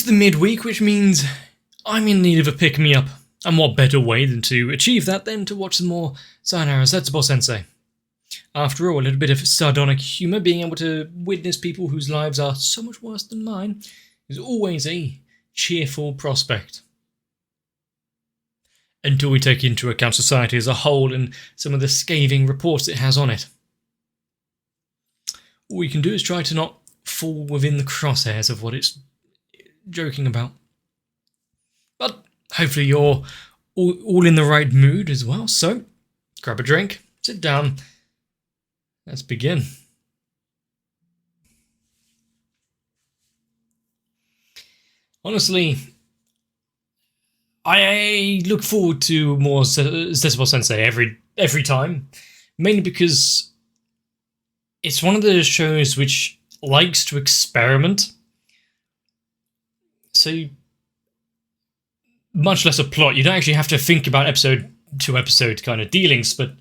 the midweek, which means I'm in need of a pick-me-up. And what better way than to achieve that than to watch some more Sayonara Zetsubou Sensei. After all, a little bit of sardonic humour, being able to witness people whose lives are so much worse than mine, is always a cheerful prospect. Until we take into account society as a whole and some of the scathing reports it has on it. All we can do is try to not fall within the crosshairs of what it's joking about. But hopefully you're all in the right mood as well, so grab a drink, sit down, let's begin. Honestly, I look forward to more Zetsubou Sensei every time, mainly because it's one of the shows which likes to experiment. So, much less a plot. You don't actually have to think about episode to episode kind of dealings, but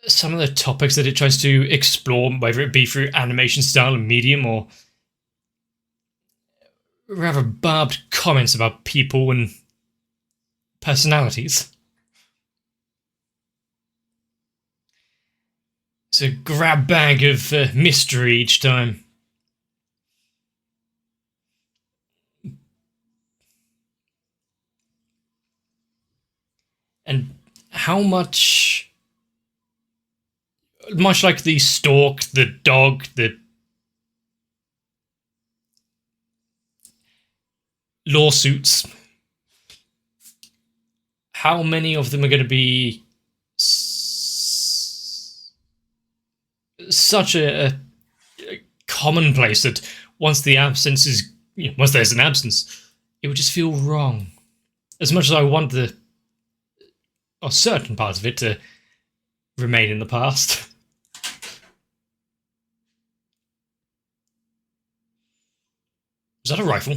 some of the topics that it tries to explore, whether it be through animation style and medium or rather barbed comments about people and personalities. It's a grab bag of mystery each time. And how much like the stork, the dog, the lawsuits, how many of them are going to be such a commonplace that once the absence is, once there's an absence, it would just feel wrong. As much as I want or certain parts of it to remain in the past. Is that a rifle?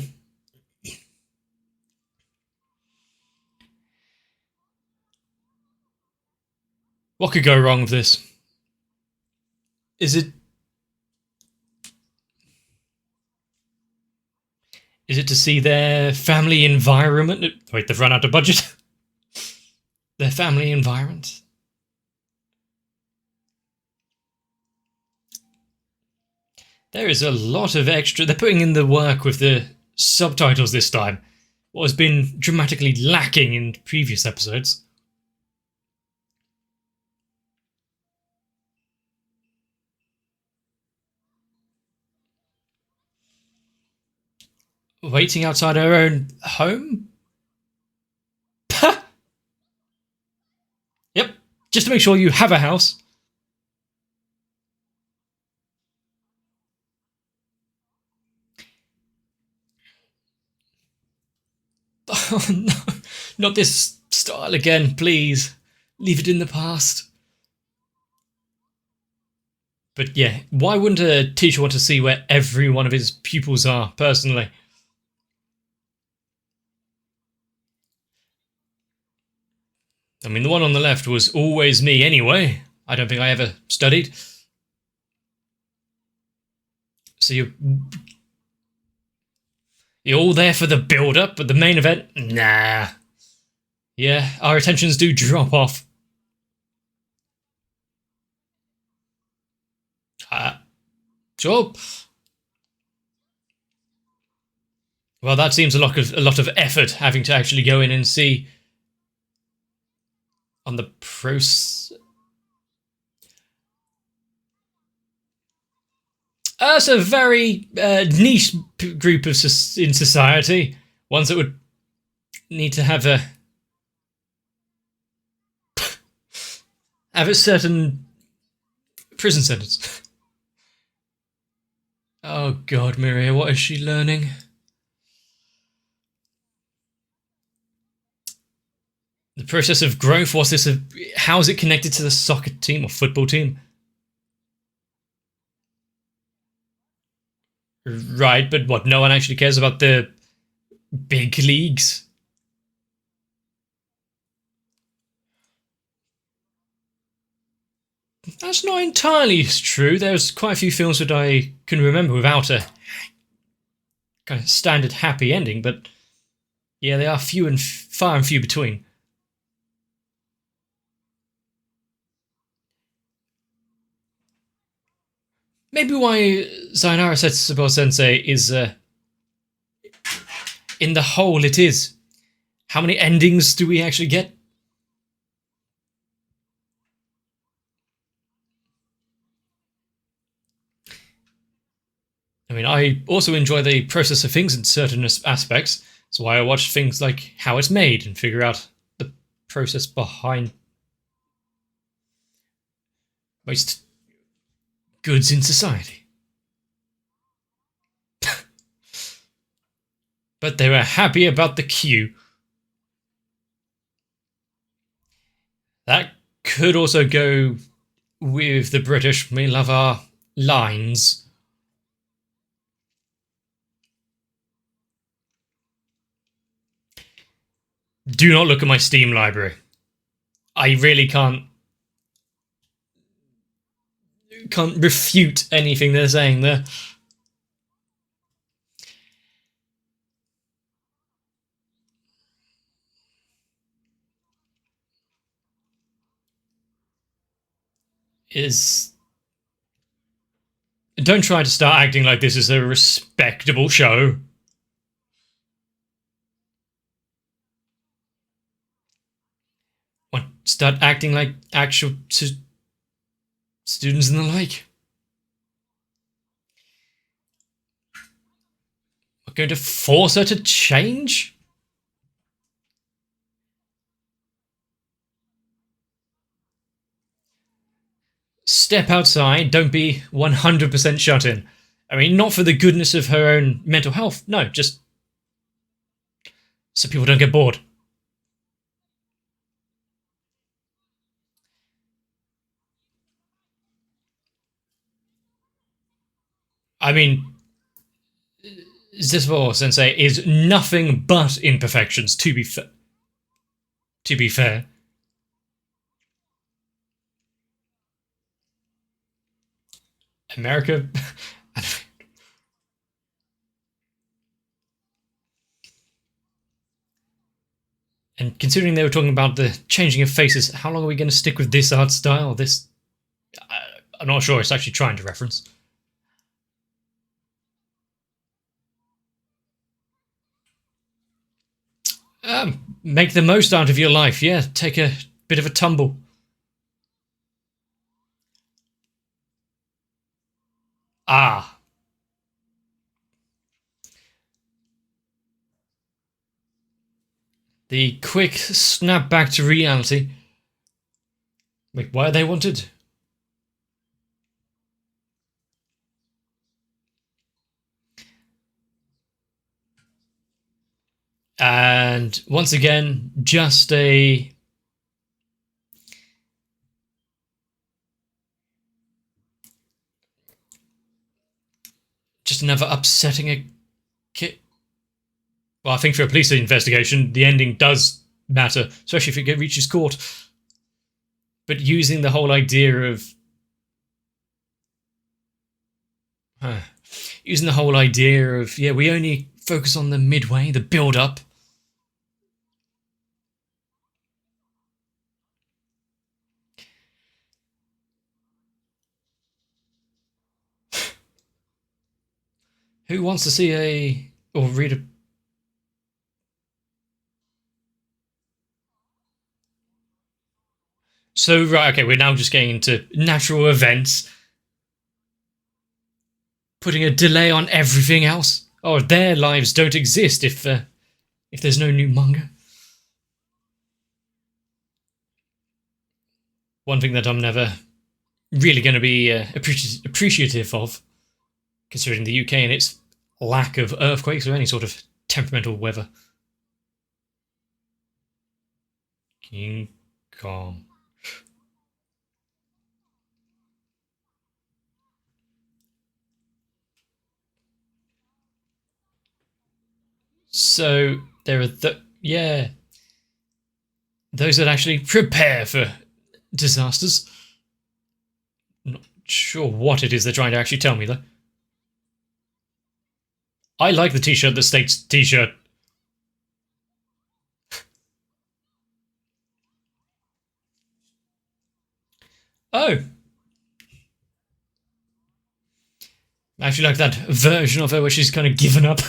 What could go wrong with this? Is it to see their family environment? Wait, they've run out of budget? Their family environment? There is a lot of extra. They're putting in the work with the subtitles this time. What has been dramatically lacking in previous episodes. Waiting outside her own home? Yep, just to make sure you have a house. Oh no, not this style again, please. Leave it in the past. But yeah, why wouldn't a teacher want to see where every one of his pupils are, personally? I mean, the one on the left was always me anyway. I don't think I ever studied. So you're all there for the build-up, but the main event? Nah. Yeah, our attentions do drop off. Sure. Well, that seems a lot of effort having to actually go in and see on the process. It's a very niche group in society. Ones that would need to have a certain prison sentence. Oh God, Miria, what is she learning? The process of growth, what's this? How is it connected to the soccer team or football team? Right, but what, no one actually cares about the big leagues? That's not entirely true. There's quite a few films that I can remember without a kind of standard happy ending, but yeah, they are far and few between. Maybe why Sayonara Zetsubou Sensei is in the whole it is. How many endings do we actually get? I mean, I also enjoy the process of things in certain aspects. That's why I watch things like how it's made and figure out the process behind most goods in society. But they were happy about the queue. That could also go with the British. We love our lines. Do not look at my Steam library. I really can't refute anything they're saying there. Don't try to start acting like this is a respectable show. What? Start acting like actual students and the like. We're going to force her to change? Step outside, don't be 100% shut in. I mean, not for the goodness of her own mental health, no, just so people don't get bored. I mean, Zetsubou Sensei is nothing but imperfections, to be fair. America... And considering they were talking about the changing of faces, how long are we going to stick with this art style? I'm not sure it's actually trying to reference. Make the most out of your life, yeah. Take a bit of a tumble. Ah. The quick snap back to reality. Wait, why are they wanted? And once again, just another upsetting kid. Well, I think for a police investigation, the ending does matter, especially if it reaches court. But using the whole idea of yeah, we only focus on the midway, the build-up. Who wants to see or read a... So, right, okay, we're now just getting into natural events. Putting a delay on everything else. Oh, their lives don't exist if there's no new manga. One thing that I'm never really going to be appreciative of, considering the UK and its lack of earthquakes or any sort of temperamental weather. King Kong. So there are those that actually prepare for disasters. Not sure what it is they're trying to actually tell me, though. I like the t-shirt that states t-shirt. Oh. I actually like that version of her where she's kind of given up.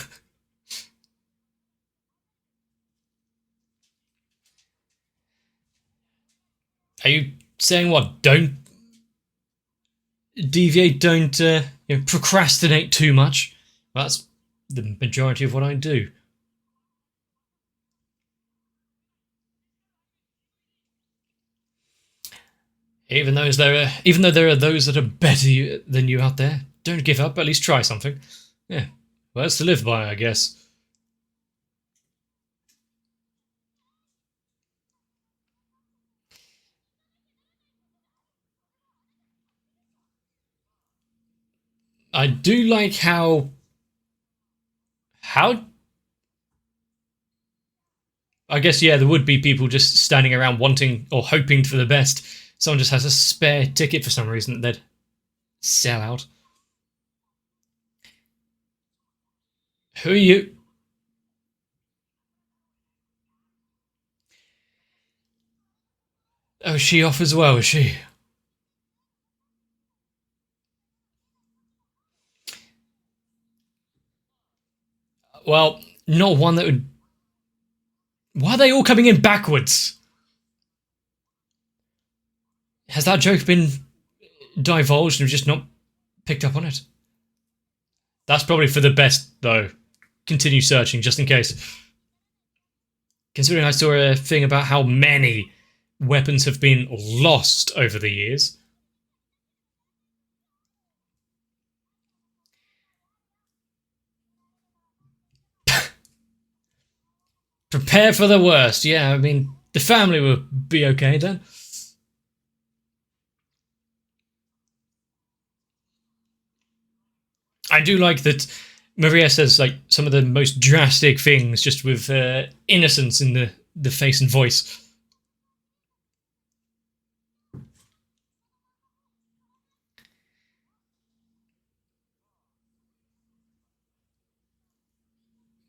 Are you saying what? Don't deviate, don't procrastinate too much? Well, that's the majority of what I do. Even though there are those that are better than you out there, don't give up. At least try something. Yeah, words to live by, I guess. I do like how I guess, yeah, there would be people just standing around wanting or hoping for the best. Someone just has a spare ticket for some reason that they'd sell out. Who are you? Oh, is she off as well, is she? Well, not one that would... Why are they all coming in backwards? Has that joke been divulged and we've just not picked up on it? That's probably for the best, though. Continue searching, just in case. Considering I saw a thing about how many weapons have been lost over the years. Prepare for the worst. Yeah, I mean, the family will be okay then. I do like that Maria says like some of the most drastic things just with innocence in the face and voice.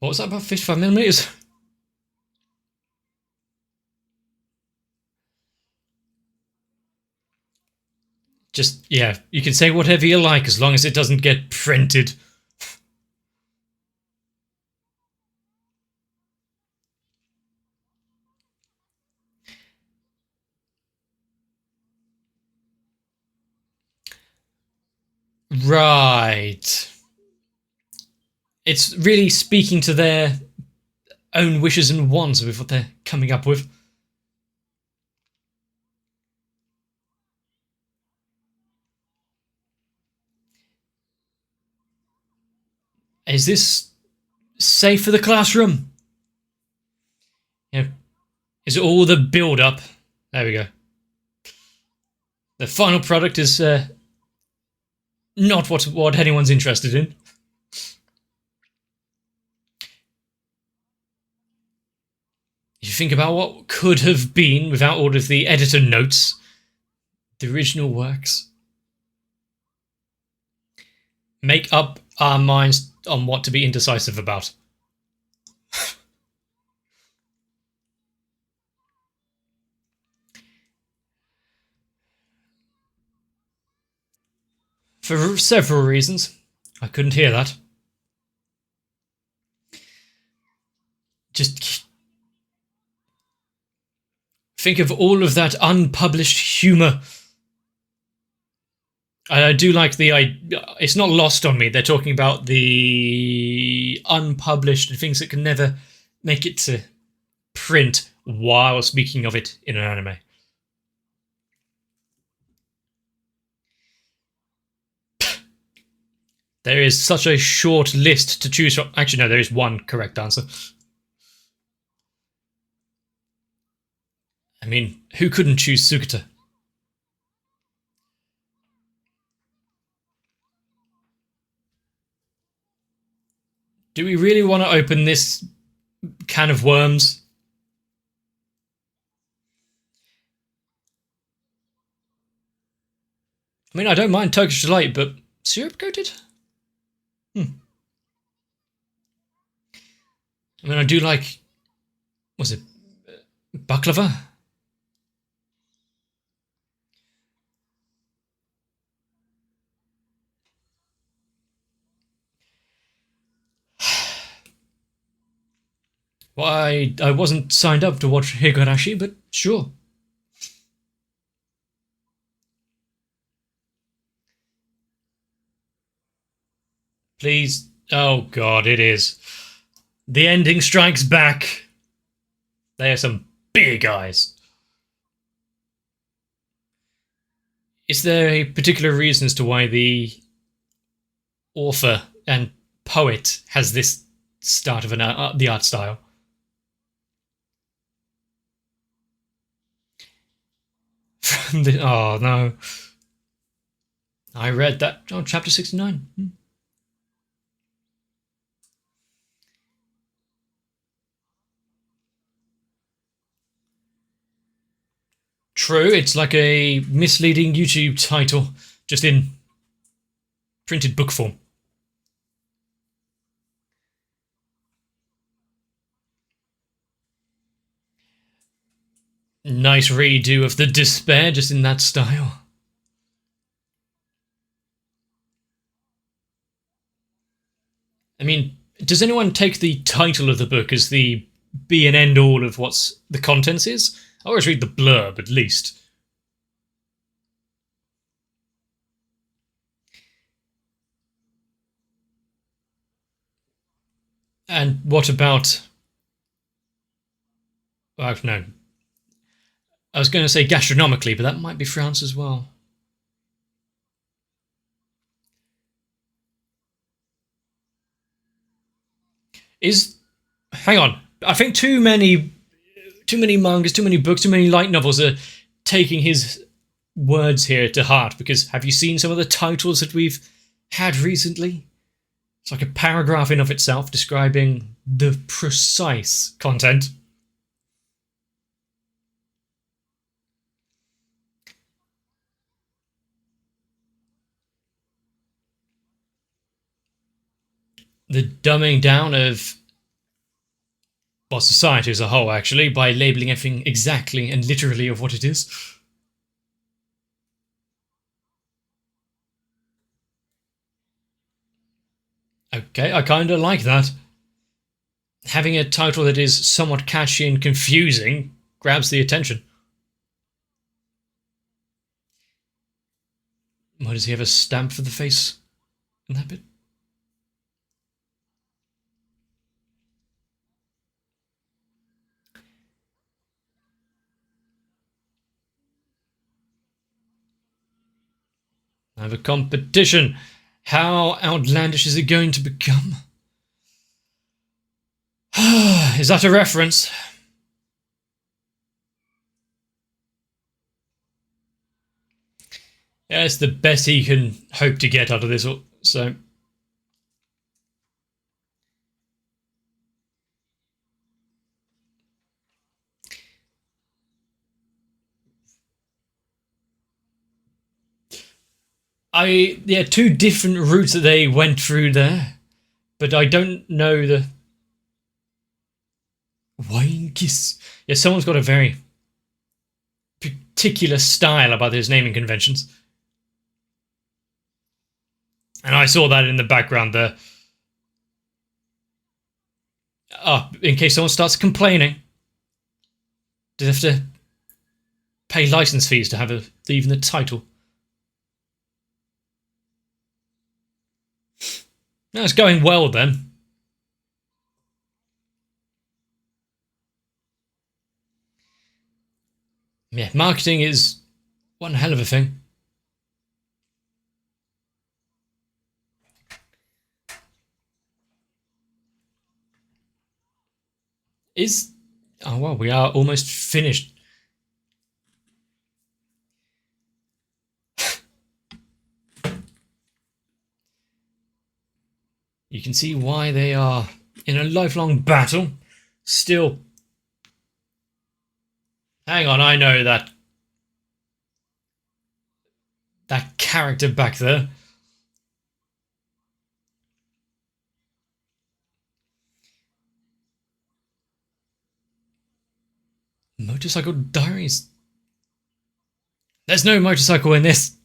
What was that about 55mm? Just, yeah, you can say whatever you like as long as it doesn't get printed. Right. It's really speaking to their own wishes and wants with what they're coming up with. Is this safe for the classroom? Yeah. Is it all the build-up? There we go. The final product is not what anyone's interested in. You think about what could have been without all of the editor notes, the original works. Make up our minds on what to be indecisive about. For several reasons. I couldn't hear that. Just think of all of that unpublished humour. I do like it's not lost on me. They're talking about the unpublished and things that can never make it to print while speaking of it in an anime. There is such a short list to choose from. Actually, no, there is one correct answer. I mean, who couldn't choose Sugata? Do we really want to open this can of worms? I mean, I don't mind Turkish delight, but syrup coated? I mean, I do like, was it baklava? Why, I wasn't signed up to watch Higurashi, but sure. Please. Oh god, it is. The ending strikes back. They are some big eyes. Is there a particular reason as to why the author and poet has this start of the art style? Oh no. I read that. Oh, chapter 69. True, it's like a misleading YouTube title, just in printed book form. Nice redo of the despair, just in that style. I mean, does anyone take the title of the book as the be and end all of what's the contents is? I always read the blurb, at least. And what about... Oh, no. I was going to say gastronomically, but that might be France as well. Hang on. I think too many mangas, too many books, too many light novels are taking his words here to heart, because have you seen some of the titles that we've had recently? It's like a paragraph in of itself describing the precise content. The dumbing down of, well, society as a whole, actually, by labelling everything exactly and literally of what it is. Okay, I kinda like that. Having a title that is somewhat catchy and confusing grabs the attention. Why does he have a stamp for the face in that bit? I have a competition. How outlandish is it going to become? Is that a reference? Yeah, it's the best he can hope to get out of this, so... Yeah, two different routes that they went through there, but I don't know the... Wine kiss. Yeah, someone's got a very particular style about his naming conventions. And I saw that in the background there. In case someone starts complaining. Do they have to pay license fees to have even the title? No, it's going well then. Yeah, marketing is one hell of a thing. Oh well, we are almost finished. You can see why they are in a lifelong battle. Still... Hang on, I know that character back there. Motorcycle Diaries. There's no motorcycle in this.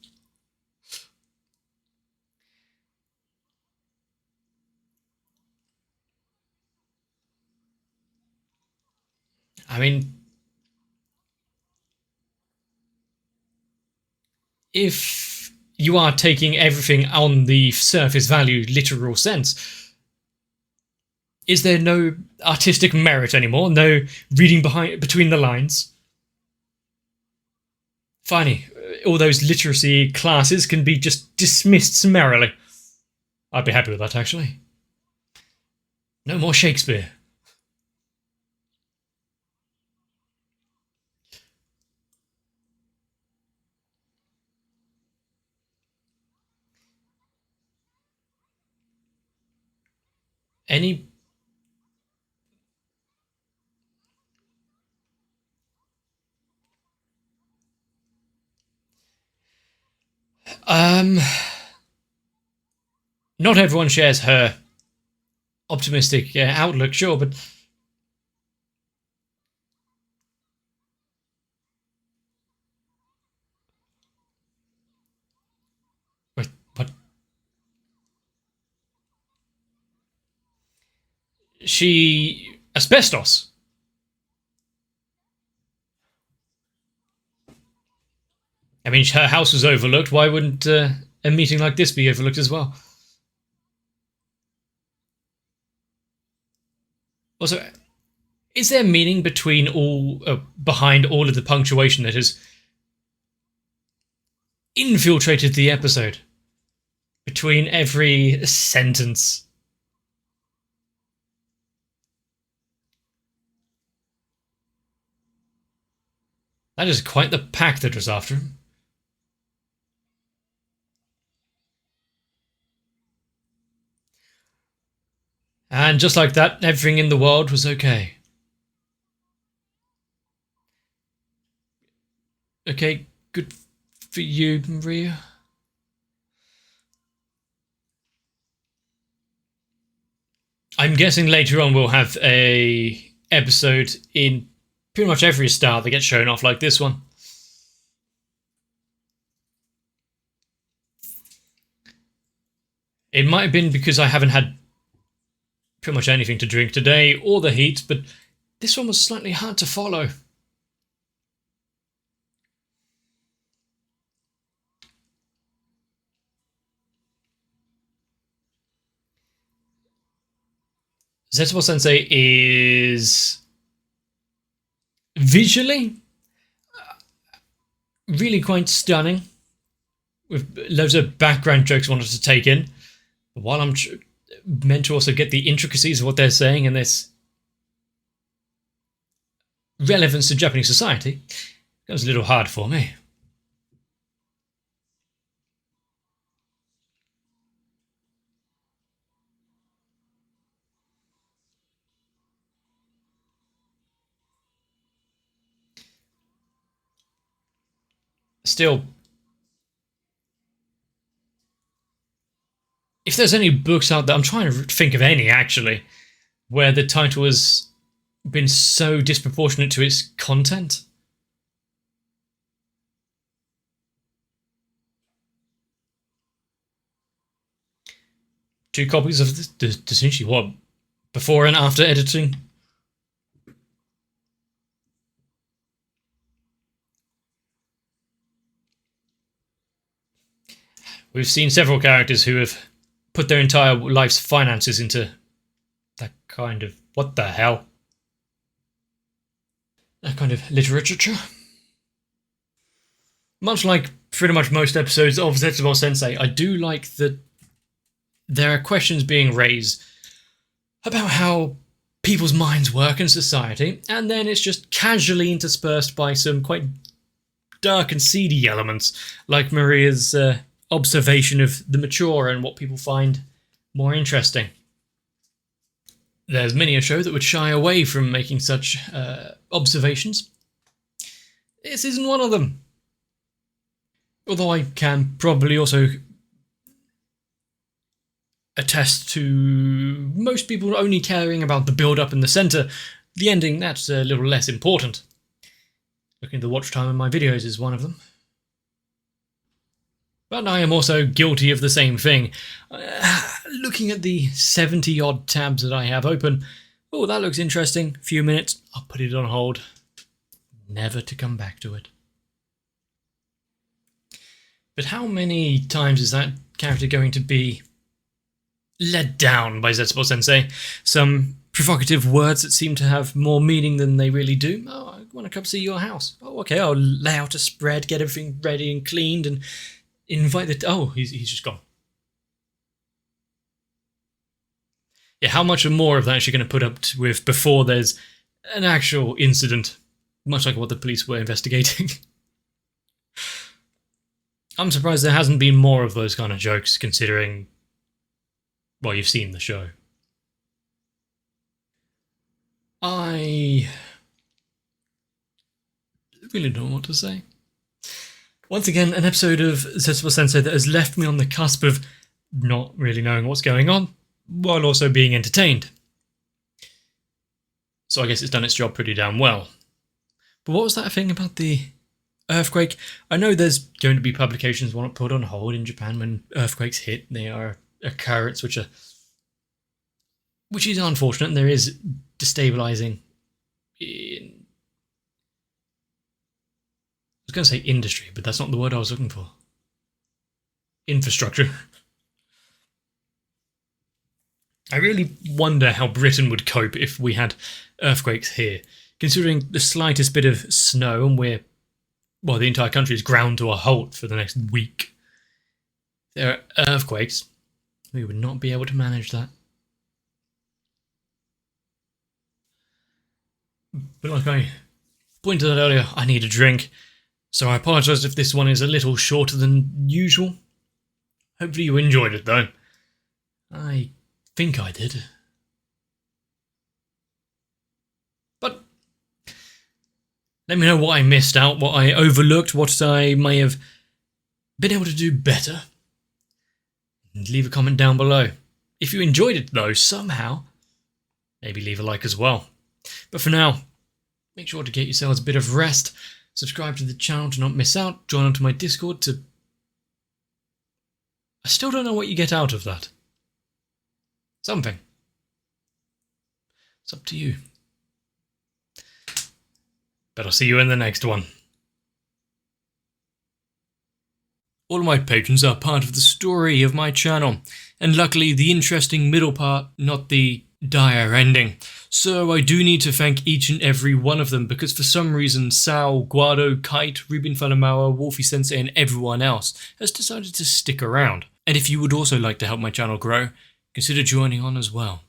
I mean, if you are taking everything on the surface value literal sense, is there no artistic merit anymore? No reading between the lines? Finally, all those literacy classes can be just dismissed summarily. I'd be happy with that, actually. No more Shakespeare. Any... Not everyone shares her optimistic outlook, sure, but... Wait, what? She... asbestos? I mean, her house was overlooked. Why wouldn't a meeting like this be overlooked as well? Also, is there meaning behind all of the punctuation that has infiltrated the episode? Between every sentence. That is quite the pack that was after him. And just like that, everything in the world was okay. Okay, good for you, Maria. I'm guessing later on we'll have a episode in pretty much every star that gets shown off like this one. It might have been because I haven't had pretty much anything to drink today, or the heat, but this one was slightly hard to follow. Zetsubou Sensei is visually really quite stunning, with loads of background jokes I wanted to take in, while I'm meant to also get the intricacies of what they're saying and this relevance to Japanese society. That was a little hard for me. Still, if there's any books out there, I'm trying to think of any actually, where the title has been so disproportionate to its content. Two copies of the Dasinchi, what? Before and after editing? We've seen several characters who have put their entire life's finances into that kind of... what the hell? That kind of literature. Much like pretty much most episodes of Zetsubou Sensei, I do like that there are questions being raised about how people's minds work in society, and then it's just casually interspersed by some quite dark and seedy elements, like Maria's observation of the mature and what people find more interesting. There's many a show that would shy away from making such observations. This isn't one of them. Although I can probably also attest to most people only caring about the build-up in the centre. The ending, that's a little less important. Looking at the watch time in my videos is one of them. But I am also guilty of the same thing. Looking at the 70-odd tabs that I have open, oh, that looks interesting. Few minutes, I'll put it on hold. Never to come back to it. But how many times is that character going to be led down by Zetsubou Sensei? Some provocative words that seem to have more meaning than they really do. Oh, I want to come see your house. Oh, okay, I'll lay out a spread, get everything ready and cleaned, and invite the... Oh, he's just gone. Yeah, how much more of that is she going to put up with before there's an actual incident? Much like what the police were investigating. I'm surprised there hasn't been more of those kind of jokes, considering, well, you've seen the show. I really don't know what to say. Once again, an episode of Zetsubou Sensei that has left me on the cusp of not really knowing what's going on, while also being entertained. So I guess it's done its job pretty damn well. But what was that thing about the earthquake? I know there's going to be publications want to put on hold in Japan when earthquakes hit. They are occurrence which is unfortunate, and there is destabilizing in... I was going to say industry, but that's not the word I was looking for. Infrastructure. I really wonder how Britain would cope if we had earthquakes here, considering the slightest bit of snow and the entire country is ground to a halt for the next week. If there are earthquakes, we would not be able to manage that. But like I pointed out earlier, I need a drink, so I apologise if this one is a little shorter than usual. Hopefully you enjoyed it though. I think I did. But let me know what I missed out, what I overlooked, what I may have been able to do better. And leave a comment down below. If you enjoyed it though, somehow, maybe leave a like as well. But for now, make sure to get yourselves a bit of rest, subscribe to the channel to not miss out, join onto my Discord to... I still don't know what you get out of that. Something. It's up to you. But I'll see you in the next one. All of my patrons are part of the story of my channel, and luckily the interesting middle part, not the dire ending. So I do need to thank each and every one of them, because for some reason Sao, Guado, Kite, Rubin Falamawa, Wolfie Sensei and everyone else has decided to stick around. And if you would also like to help my channel grow, consider joining on as well.